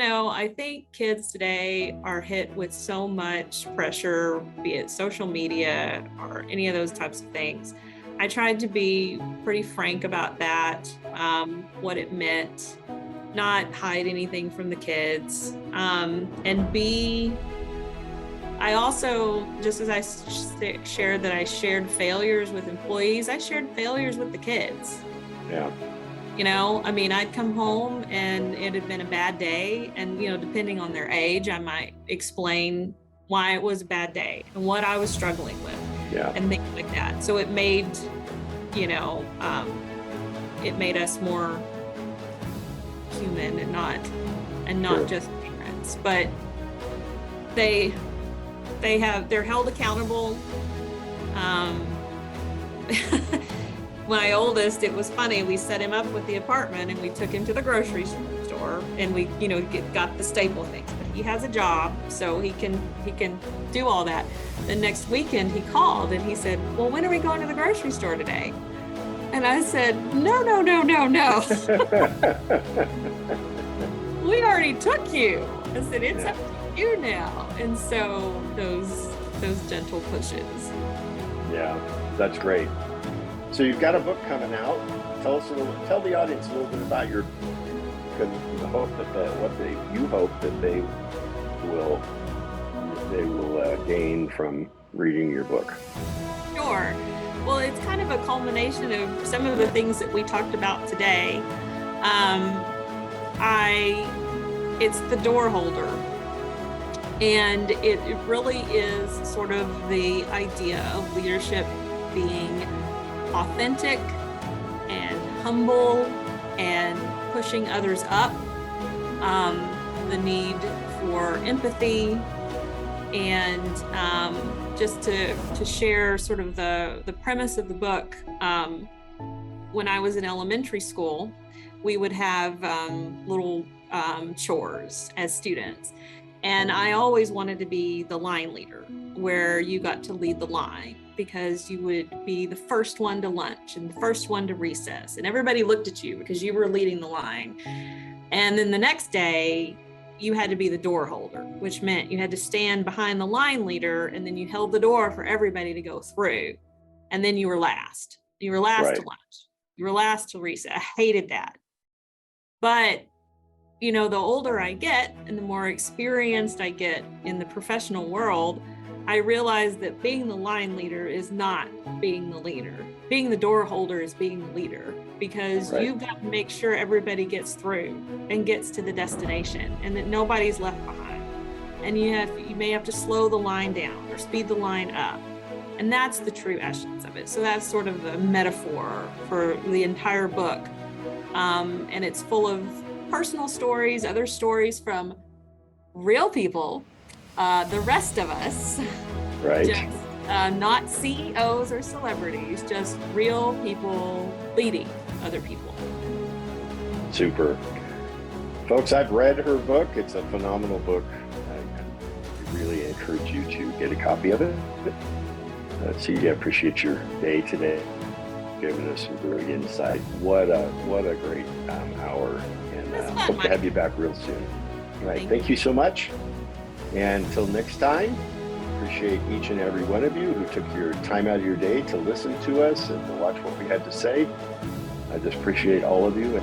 I think kids today are hit with so much pressure, be it social media or any of those types of things. I tried to be pretty frank about that, what it meant, not hide anything from the kids, and I also, just as I shared that I shared failures with employees, I shared failures with the kids. Yeah. I'd come home and it had been a bad day. And, depending on their age, I might explain why it was a bad day and what I was struggling with and things like that. So it made, it made us more human and not just parents. But they're held accountable. My oldest, it was funny, we set him up with the apartment and we took him to the grocery store and we, got the staple things. But he has a job, so he can do all that. The next weekend he called and he said, well, when are we going to the grocery store today? And I said, no. We already took you. I said, it's up to you now. And so those gentle pushes. Yeah, that's great. So you've got a book coming out. Tell the audience a little bit about your, because the hope that you hope that they will gain from reading your book. Sure. Well, it's kind of a culmination of some of the things that we talked about today. It's the door holder. And it really is sort of the idea of leadership being authentic and humble and pushing others up, the need for empathy, and just to share sort of the premise of the book. When I was in elementary school, we would have little chores as students. And I always wanted to be the line leader, where you got to lead the line, because you would be the first one to lunch and the first one to recess. And everybody looked at you because you were leading the line. And then the next day, you had to be the door holder, which meant you had to stand behind the line leader, and then you held the door for everybody to go through. And then you were last. You were last to lunch. You were last to recess. I hated that. But the older I get and the more experienced I get in the professional world, I realize that being the line leader is not being the leader. Being the door holder is being the leader, because you've got to make sure everybody gets through and gets to the destination and that nobody's left behind. And you may have to slow the line down or speed the line up. And that's the true essence of it. So that's sort of the metaphor for the entire book. And it's full of personal stories, other stories from real people, the rest of us, just, not CEOs or celebrities, just real people leading other people. Super. Folks, I've read her book. It's a phenomenal book. I really encourage you to get a copy of it. Cié, I appreciate your day today, giving us some great insight. What a great hour. And hope to have you back real soon. All right, thank you so much. And until next time, appreciate each and every one of you who took your time out of your day to listen to us and to watch what we had to say. I just appreciate all of you.